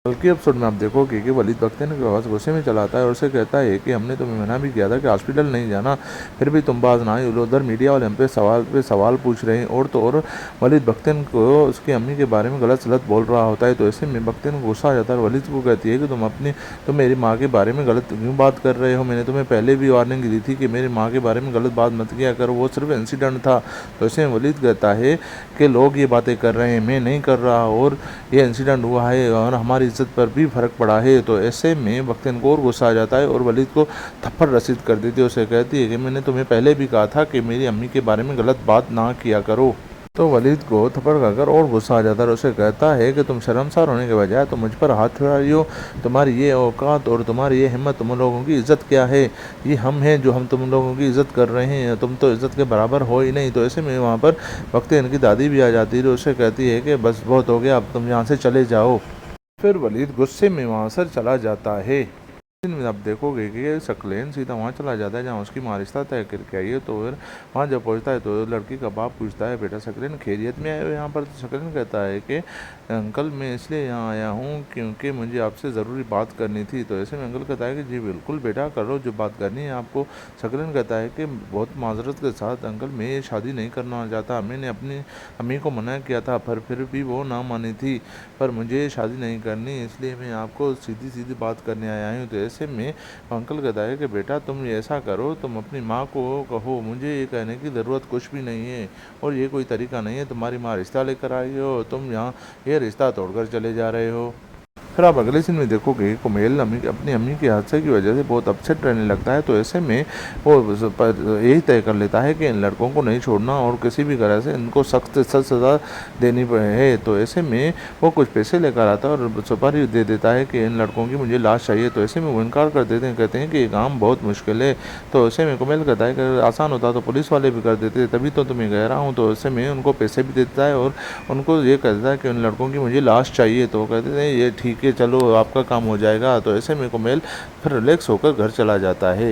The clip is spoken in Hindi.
बल्कि एपिसोड में आप देखोगे कि वलीद बख्तियार के पास गुस्से में चला आता है और उसे कहता है कि हमने तुम्हें मना भी किया था कि हॉस्पिटल नहीं जाना, फिर भी तुम बाज ना आई। उधर मीडिया वाले हम पे सवाल पूछ रहे हैं और तो और वलीद बख्तियार को उसकी अम्मी के बारे में गलत सलत बोल रहा होता है। तो ऐसे में बख्तियार को गुस्सा आ जाता है और वलीद को कहती है कि तुम मेरी माँ के बारे में गलत क्यों बात कर रहे हो, मैंने तुम्हें पहले भी वार्निंग दी थी कि मेरी माँ के बारे में गलत बात मत किया करो, वो सिर्फ इंसिडेंट था। तो ऐसे में वलीद कहता है कि लोग ये बातें कर रहे हैं, मैं नहीं कर रहा, और ये इंसिडेंट हुआ है और हमारी इज्जत पर भी फ़र्क पड़ा है। तो ऐसे में बख्तियार को और गुस्सा आ जाता है और वलीद को थप्पड़ रसीद कर देती है। उसे कहती है कि मैंने तुम्हें पहले भी कहा था कि मेरी अम्मी के बारे में गलत बात ना किया करो। तो वलीद को थप्पड़ खाकर और गुस्सा आ जाता है और उसे कहता है कि तुम शर्मसार होने के बजाय तुम मुझ पर हाथ उठा रही हो, तुम्हारी ये औकात और तुम्हारी ये हिम्मत, तुम लोगों की इज्जत क्या है, ये हम हैं जो हम तुम लोगों की इज्जत कर रहे हैं, तुम तो इज्जत के बराबर हो ही नहीं। तो ऐसे में वहाँ पर बख्तियार की दादी भी आ जाती है, उसे कहती है कि बस बहुत हो गया, अब तुम यहाँ से चले जाओ। फिर वलीद गुस्से में वहाँ से चला जाता है। में आप देखोगे कि शक्लेन सीधा वहाँ चला जाता है जहाँ उसकी माँ रिश्ता तय करके आई है। तो फिर वहाँ जब पहुँचता है तो लड़की का बाप पूछता है, बेटा शक्लेन खैरियत में आए हो यहाँ पर? तो शक्लेन कहता है कि अंकल मैं इसलिए यहाँ आया हूँ क्योंकि मुझे आपसे ज़रूरी बात करनी थी। तो ऐसे में अंकल कहता है कि जी बिल्कुल बेटा, करो जो बात करनी है आपको। शक्लेन कहता है कि बहुत माजरत के साथ अंकल, मैं ये शादी नहीं करना चाहता, मैंने अपनी अम्मी को मना किया था पर फिर भी वो ना मानी थी, पर मुझे शादी नहीं करनी, इसलिए मैं आपको सीधी सीधी बात करने आया हूँ। तो ऐसे में अंकल कहता है कि बेटा तुम ऐसा करो, तुम अपनी माँ को कहो मुझे ये कहने की ज़रूरत कुछ भी नहीं है और ये कोई तरीका नहीं है, तुम्हारी माँ रिश्ता लेकर आई हो, तुम यहाँ ये रिश्ता तोड़कर चले जा रहे हो। फिर आप अगले सीन में देखोगे कुमेल अपनी अम्मी के हादसे की वजह से बहुत अपसेट रहने लगता है। तो ऐसे में वो यही तय कर लेता है कि इन लड़कों को नहीं छोड़ना और किसी भी तरह से इनको सख्त से सख्त सज़ा देनी है। तो ऐसे में वो कुछ पैसे लेकर आता है और सुपारी दे देता है कि इन लड़कों की मुझे लाश चाहिए। तो ऐसे में वो इनकार कर देते हैं, कहते हैं कि ये काम बहुत मुश्किल है। तो ऐसे में कुमेल कहता है कि आसान होता तो पुलिस वाले भी कर देते, तभी तो तुम्हें कह रहा हूँ। तो ऐसे में उनको पैसे भी देता है और उनको ये कहता है कि उन लड़कों की मुझे लाश चाहिए। तो कहते हैं ये ठीक है, चलो आपका काम हो जाएगा। तो ऐसे में कुमेल फिर रिलैक्स होकर घर चला जाता है।